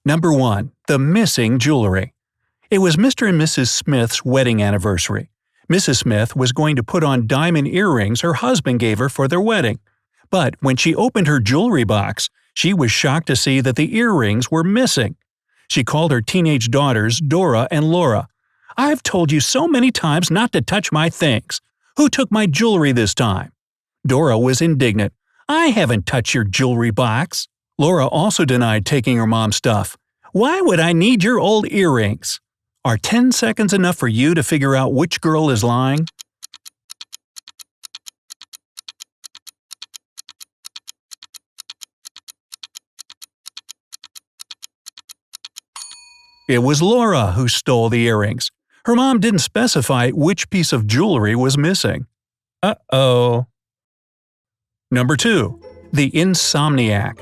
Number 1. The missing jewelry. It was Mr. and Mrs. Smith's wedding anniversary. Mrs. Smith was going to put on diamond earrings her husband gave her for their wedding. But when she opened her jewelry box, she was shocked to see that the earrings were missing. She called her teenage daughters Dora and Laura. "I've told you so many times not to touch my things. Who took my jewelry this time?" Dora was indignant. "I haven't touched your jewelry box." Laura also denied taking her mom's stuff. "Why would I need your old earrings?" Are 10 seconds enough for you to figure out which girl is lying? It was Laura who stole the earrings. Her mom didn't specify which piece of jewelry was missing. Uh-oh. Number 2. The Insomniac.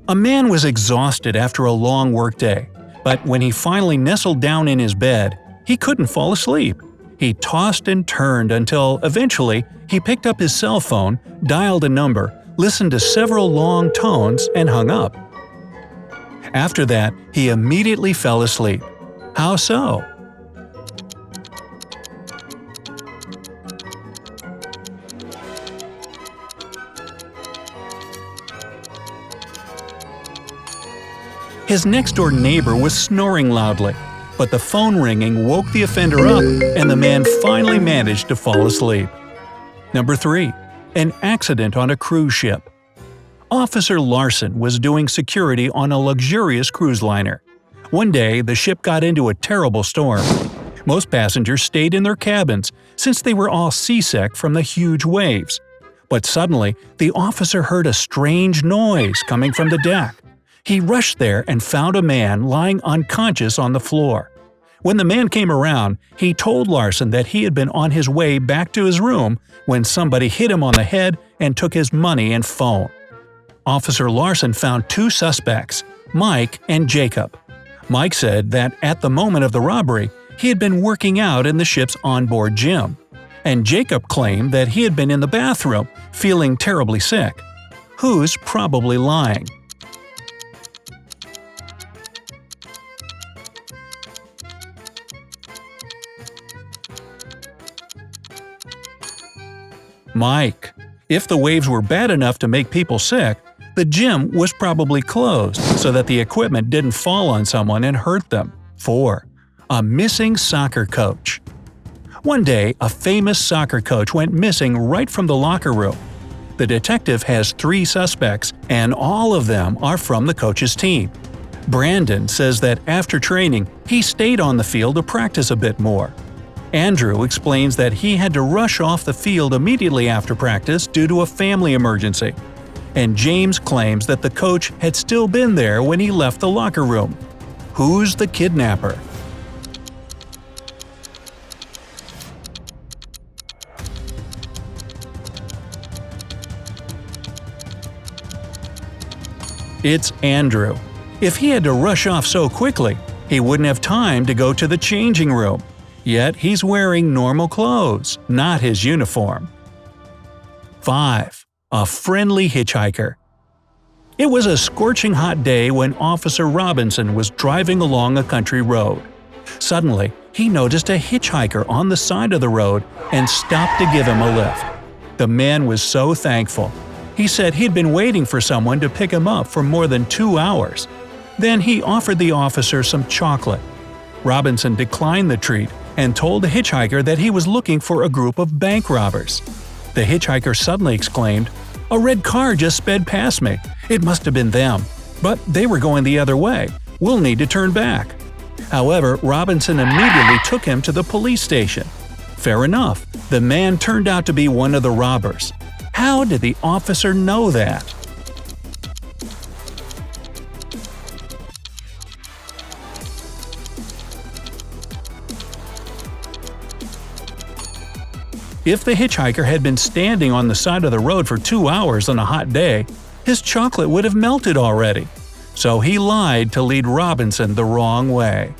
A man was exhausted after a long workday, but when he finally nestled down in his bed, he couldn't fall asleep. He tossed and turned until, eventually, he picked up his cell phone, dialed a number, listened to several long tones, and hung up. After that, he immediately fell asleep. How so? His next-door neighbor was snoring loudly, but the phone ringing woke the offender up and the man finally managed to fall asleep. Number 3. An accident on a cruise ship. Officer Larson was doing security on a luxurious cruise liner. One day, the ship got into a terrible storm. Most passengers stayed in their cabins since they were all seasick from the huge waves. But suddenly, the officer heard a strange noise coming from the deck. He rushed there and found a man lying unconscious on the floor. When the man came around, he told Larson that he had been on his way back to his room when somebody hit him on the head and took his money and phone. Officer Larson found 2 suspects, Mike and Jacob. Mike said that at the moment of the robbery, he had been working out in the ship's onboard gym. And Jacob claimed that he had been in the bathroom, feeling terribly sick. Who's probably lying? Mike. If the waves were bad enough to make people sick, the gym was probably closed so that the equipment didn't fall on someone and hurt them. 4. A missing soccer coach. One day, a famous soccer coach went missing right from the locker room. The detective has 3 suspects, and all of them are from the coach's team. Brandon says that after training, he stayed on the field to practice a bit more. Andrew explains that he had to rush off the field immediately after practice due to a family emergency. And James claims that the coach had still been there when he left the locker room. Who's the kidnapper? It's Andrew. If he had to rush off so quickly, he wouldn't have time to go to the changing room. Yet he's wearing normal clothes, not his uniform. 5. A friendly hitchhiker. It was a scorching hot day when Officer Robinson was driving along a country road. Suddenly, he noticed a hitchhiker on the side of the road and stopped to give him a lift. The man was so thankful. He said he'd been waiting for someone to pick him up for more than 2 hours. Then he offered the officer some chocolate. Robinson declined the treat and told the hitchhiker that he was looking for a group of bank robbers. The hitchhiker suddenly exclaimed, "A red car just sped past me. It must have been them. But they were going the other way. We'll need to turn back." However, Robinson immediately took him to the police station. Fair enough, the man turned out to be one of the robbers. How did the officer know that? If the hitchhiker had been standing on the side of the road for 2 hours on a hot day, his chocolate would have melted already. So he lied to lead Robinson the wrong way.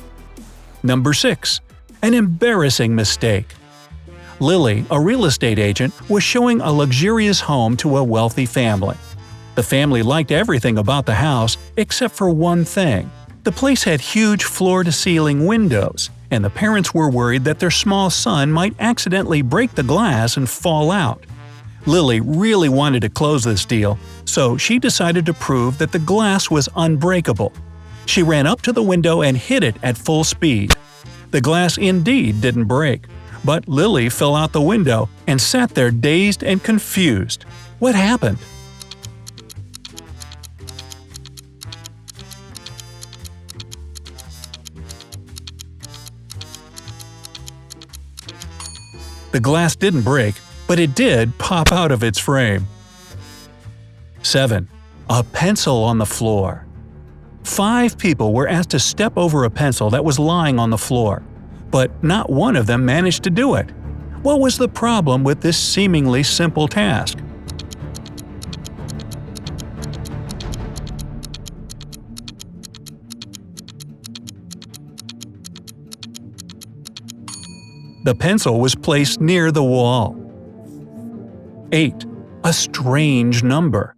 Number 6. An embarrassing mistake. Lily, a real estate agent, was showing a luxurious home to a wealthy family. The family liked everything about the house except for one thing. The place had huge floor-to-ceiling windows, and the parents were worried that their small son might accidentally break the glass and fall out. Lily really wanted to close this deal, so she decided to prove that the glass was unbreakable. She ran up to the window and hit it at full speed. The glass indeed didn't break, but Lily fell out the window and sat there dazed and confused. What happened? The glass didn't break, but it did pop out of its frame. 7. A pencil on the floor. 5 people were asked to step over a pencil that was lying on the floor, but not one of them managed to do it. What was the problem with this seemingly simple task? The pencil was placed near the wall. 8. A strange number.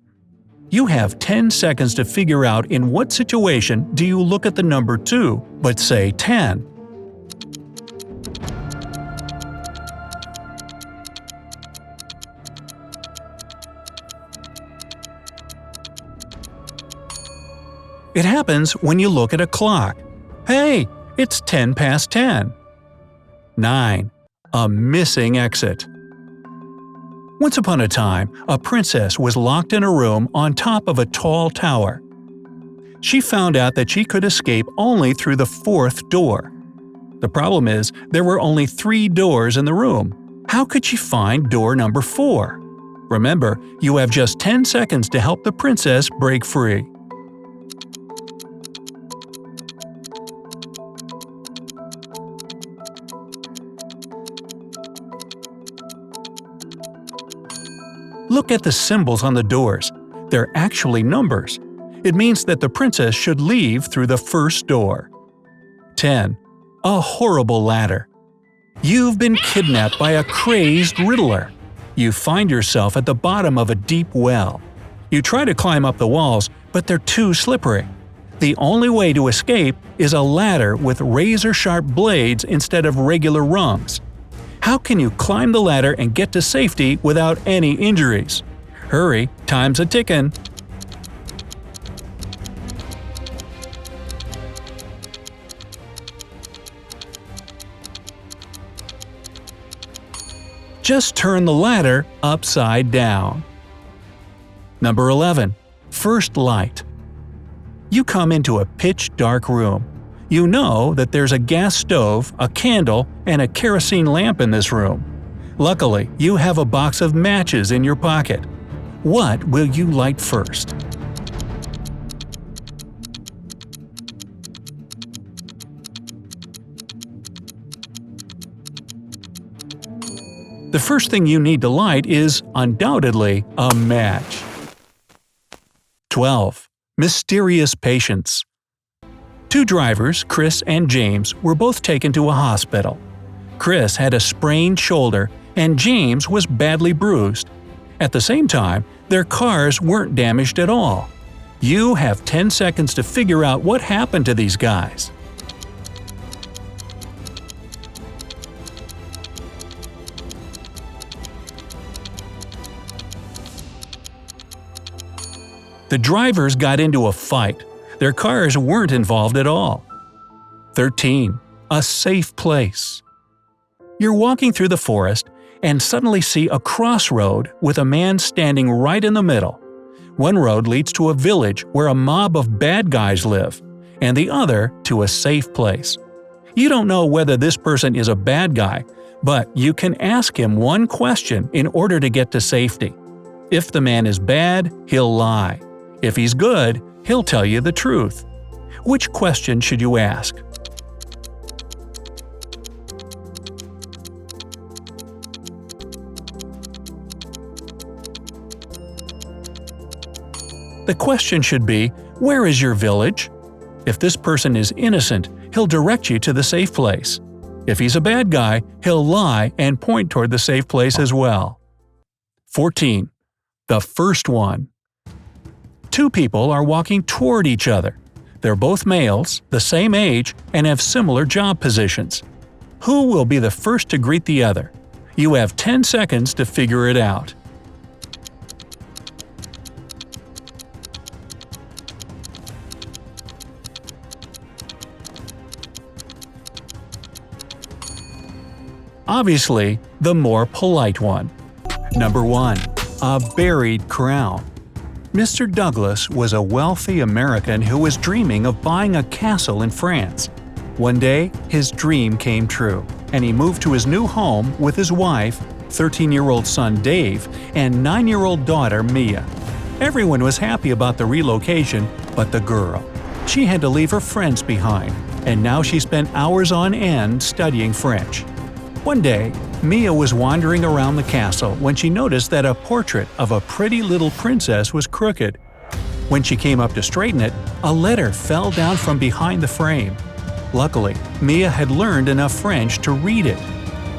You have 10 seconds to figure out in what situation do you look at the number 2 but say 10. It happens when you look at a clock. Hey, it's 10 past 10. 9. A missing exit. Once upon a time, a princess was locked in a room on top of a tall tower. She found out that she could escape only through the 4th door. The problem is, there were only 3 doors in the room. How could she find door number 4? Remember, you have just 10 seconds to help the princess break free. Look at the symbols on the doors. They're actually numbers. It means that the princess should leave through the 1st door. 10. A horrible ladder. You've been kidnapped by a crazed riddler. You find yourself at the bottom of a deep well. You try to climb up the walls, but they're too slippery. The only way to escape is a ladder with razor-sharp blades instead of regular rungs. How can you climb the ladder and get to safety without any injuries? Hurry, time's a-tickin'. Just turn the ladder upside down. Number 11. First light. You come into a pitch-dark room. You know that there's a gas stove, a candle, and a kerosene lamp in this room. Luckily, you have a box of matches in your pocket. What will you light first? The first thing you need to light is, undoubtedly, a match. 12. Mysterious patients. 2 drivers, Chris and James, were both taken to a hospital. Chris had a sprained shoulder and James was badly bruised. At the same time, their cars weren't damaged at all. You have 10 seconds to figure out what happened to these guys. The drivers got into a fight. Their cars weren't involved at all. 13. A safe place. You're walking through the forest and suddenly see a crossroad with a man standing right in the middle. One road leads to a village where a mob of bad guys live, and the other to a safe place. You don't know whether this person is a bad guy, but you can ask him one question in order to get to safety. If the man is bad, he'll lie. If he's good, he'll tell you the truth. Which question should you ask? The question should be, where is your village? If this person is innocent, he'll direct you to the safe place. If he's a bad guy, he'll lie and point toward the safe place as well. 14. The first one. 2 people are walking toward each other. They're both males, the same age, and have similar job positions. Who will be the first to greet the other? You have 10 seconds to figure it out. Obviously, the more polite one. Number 1. A buried crown. Mr. Douglas was a wealthy American who was dreaming of buying a castle in France. One day, his dream came true, and he moved to his new home with his wife, 13-year-old son Dave, and 9-year-old daughter Mia. Everyone was happy about the relocation, but the girl. She had to leave her friends behind, and now she spent hours on end studying French. One day, Mia was wandering around the castle when she noticed that a portrait of a pretty little princess was crooked. When she came up to straighten it, a letter fell down from behind the frame. Luckily, Mia had learned enough French to read it.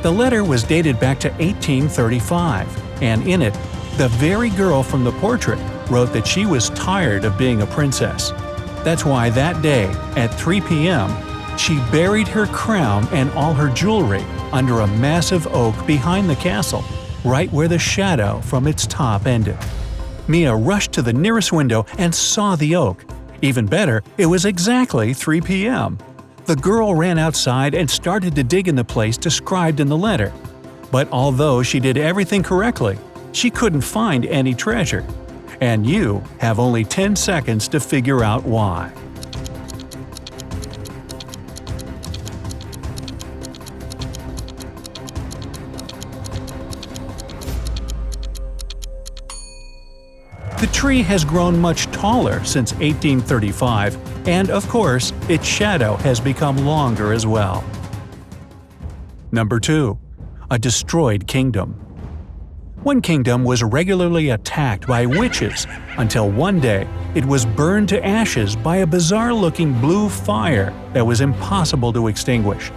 The letter was dated back to 1835, and in it, the very girl from the portrait wrote that she was tired of being a princess. That's why that day, at 3 p.m., she buried her crown and all her jewelry under a massive oak behind the castle, right where the shadow from its top ended. Mia rushed to the nearest window and saw the oak. Even better, it was exactly 3 p.m. The girl ran outside and started to dig in the place described in the letter. But although she did everything correctly, she couldn't find any treasure. And you have only 10 seconds to figure out why. The tree has grown much taller since 1835, and of course, its shadow has become longer as well. Number 2. A destroyed kingdom. One kingdom was regularly attacked by witches until one day it was burned to ashes by a bizarre-looking blue fire that was impossible to extinguish.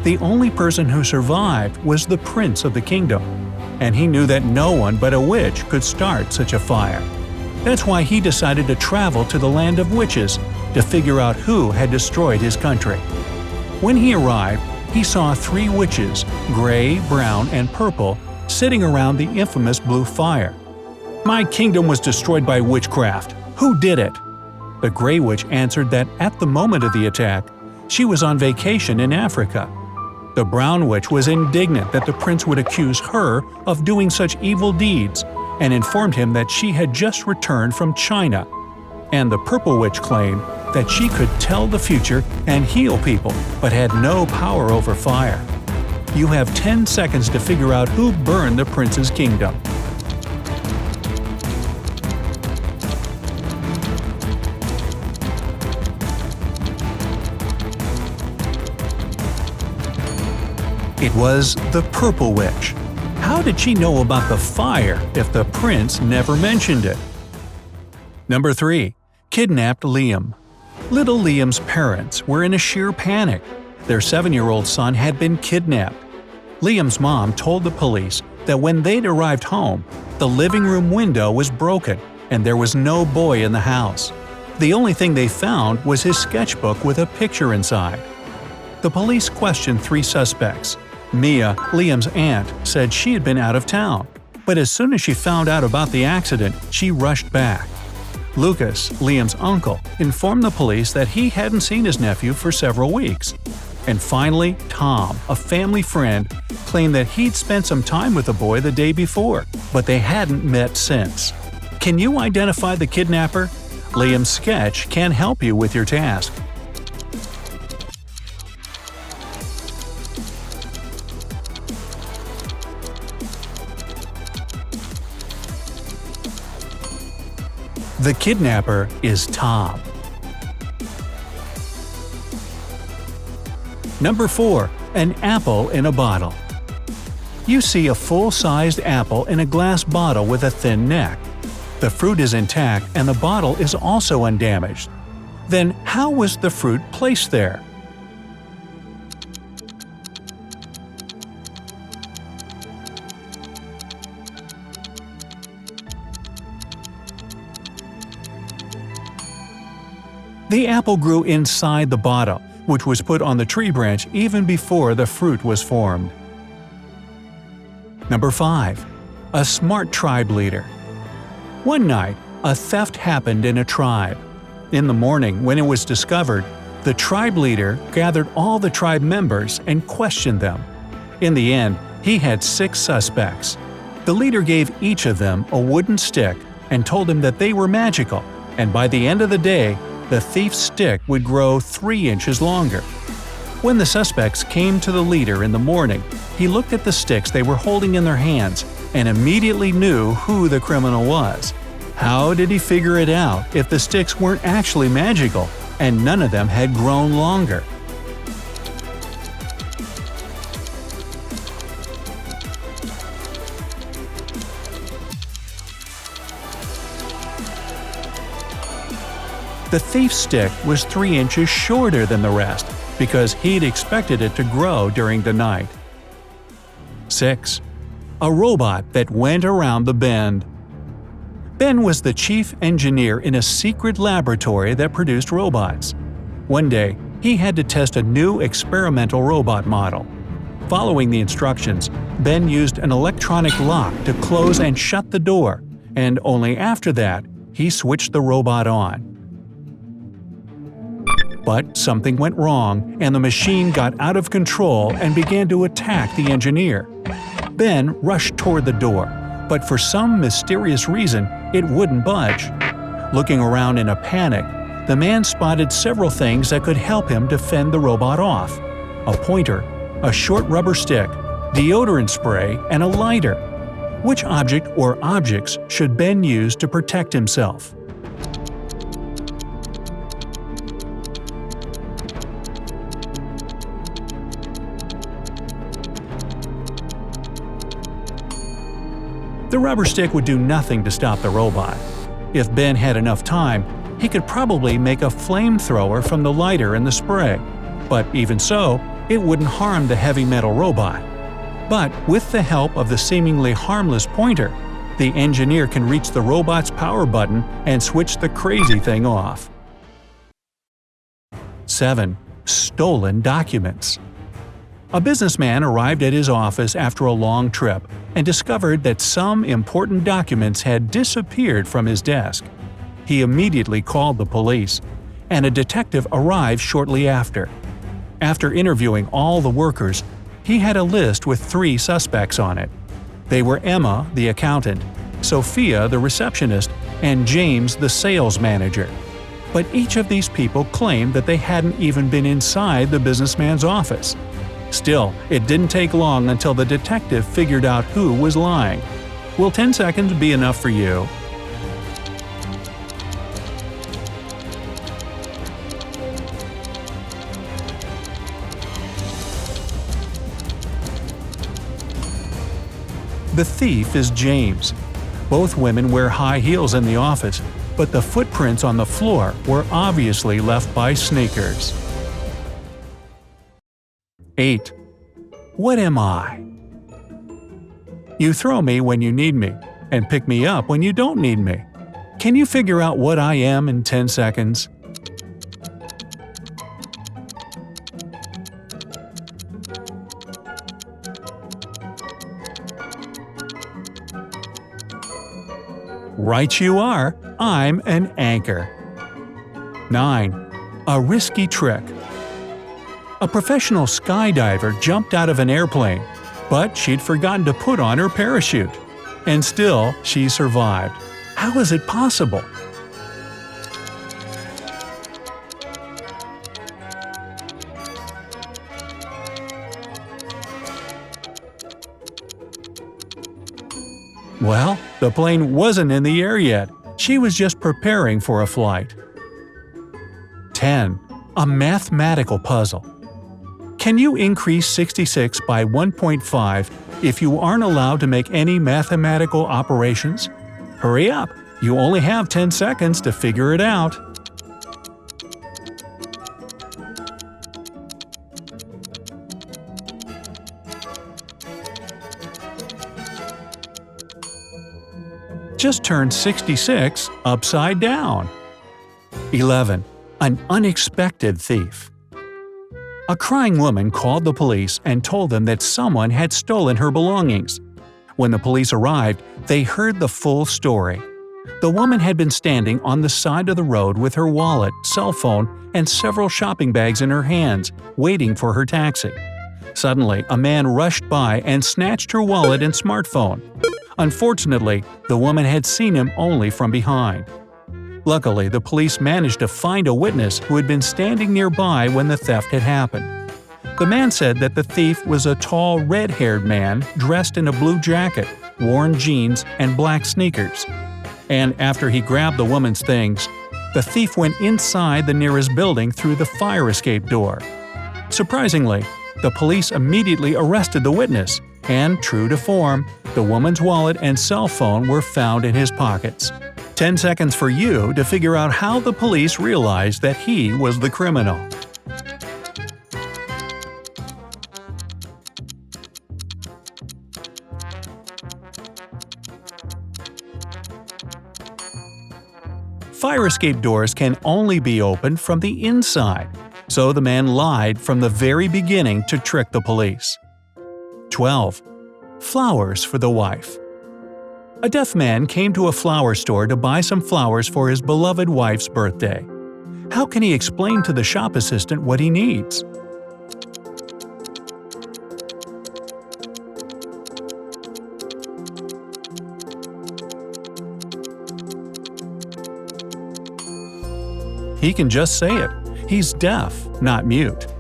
The only person who survived was the prince of the kingdom, and he knew that no one but a witch could start such a fire. That's why he decided to travel to the land of witches to figure out who had destroyed his country. When he arrived, he saw 3 witches, gray, brown, and purple, sitting around the infamous blue fire. "My kingdom was destroyed by witchcraft. Who did it?" The gray witch answered that at the moment of the attack, she was on vacation in Africa. The brown witch was indignant that the prince would accuse her of doing such evil deeds, and informed him that she had just returned from China. And the purple witch claimed that she could tell the future and heal people, but had no power over fire. You have 10 seconds to figure out who burned the prince's kingdom. It was the purple witch. How did she know about the fire if the prince never mentioned it? Number 3. Kidnapped Liam. Little Liam's parents were in a sheer panic. Their 7-year-old son had been kidnapped. Liam's mom told the police that when they'd arrived home, the living room window was broken and there was no boy in the house. The only thing they found was his sketchbook with a picture inside. The police questioned 3 suspects. Mia, Liam's aunt, said she had been out of town, but as soon as she found out about the accident, she rushed back. Lucas, Liam's uncle, informed the police that he hadn't seen his nephew for several weeks. And finally, Tom, a family friend, claimed that he'd spent some time with the boy the day before, but they hadn't met since. Can you identify the kidnapper? Liam's sketch can help you with your task. The kidnapper is Tom. Number 4. An apple in a bottle. You see a full-sized apple in a glass bottle with a thin neck. The fruit is intact and the bottle is also undamaged. Then how was the fruit placed there? The apple grew inside the bottle, which was put on the tree branch even before the fruit was formed. Number 5. A smart tribe leader. One night, a theft happened in a tribe. In the morning, when it was discovered, the tribe leader gathered all the tribe members and questioned them. In the end, he had 6 suspects. The leader gave each of them a wooden stick and told them that they were magical, and by the end of the day, the thief's stick would grow 3 inches longer. When the suspects came to the leader in the morning, he looked at the sticks they were holding in their hands and immediately knew who the criminal was. How did he figure it out if the sticks weren't actually magical and none of them had grown longer? The thief's stick was 3 inches shorter than the rest because he'd expected it to grow during the night. 6. A robot that went around the bend. Ben was the chief engineer in a secret laboratory that produced robots. One day, he had to test a new experimental robot model. Following the instructions, Ben used an electronic lock to close and shut the door, and only after that, he switched the robot on. But something went wrong, and the machine got out of control and began to attack the engineer. Ben rushed toward the door, but for some mysterious reason, it wouldn't budge. Looking around in a panic, the man spotted several things that could help him to fend the robot off: a pointer, a short rubber stick, deodorant spray, and a lighter. Which object or objects should Ben use to protect himself? The rubber stick would do nothing to stop the robot. If Ben had enough time, he could probably make a flamethrower from the lighter and the spray. But even so, it wouldn't harm the heavy metal robot. But with the help of the seemingly harmless pointer, the engineer can reach the robot's power button and switch the crazy thing off. 7. Stolen documents. A businessman arrived at his office after a long trip and discovered that some important documents had disappeared from his desk. He immediately called the police, and a detective arrived shortly after. After interviewing all the workers, he had a list with 3 suspects on it. They were Emma, the accountant, Sophia, the receptionist, and James, the sales manager. But each of these people claimed that they hadn't even been inside the businessman's office. Still, it didn't take long until the detective figured out who was lying. Will 10 seconds be enough for you? The thief is James. Both women wear high heels in the office, but the footprints on the floor were obviously left by sneakers. 8. What am I? You throw me when you need me, and pick me up when you don't need me. Can you figure out what I am in 10 seconds? Right you are, I'm an anchor. 9. A risky trick. A professional skydiver jumped out of an airplane, but she'd forgotten to put on her parachute. And still, she survived. How is it possible? Well, the plane wasn't in the air yet. She was just preparing for a flight. 10. A mathematical puzzle. Can you increase 66 by 1.5 if you aren't allowed to make any mathematical operations? Hurry up! You only have 10 seconds to figure it out. Just turn 66 upside down. 11. An unexpected thief. A crying woman called the police and told them that someone had stolen her belongings. When the police arrived, they heard the full story. The woman had been standing on the side of the road with her wallet, cell phone, and several shopping bags in her hands, waiting for her taxi. Suddenly, a man rushed by and snatched her wallet and smartphone. Unfortunately, the woman had seen him only from behind. Luckily, the police managed to find a witness who had been standing nearby when the theft had happened. The man said that the thief was a tall, red-haired man dressed in a blue jacket, worn jeans, and black sneakers. And after he grabbed the woman's things, the thief went inside the nearest building through the fire escape door. Surprisingly, the police immediately arrested the witness, and, true to form, the woman's wallet and cell phone were found in his pockets. 10 seconds for you to figure out how the police realized that he was the criminal. Fire escape doors can only be opened from the inside, so the man lied from the very beginning to trick the police. 12. Flowers for the wife. A deaf man came to a flower store to buy some flowers for his beloved wife's birthday. How can he explain to the shop assistant what he needs? He can just say it. He's deaf, not mute.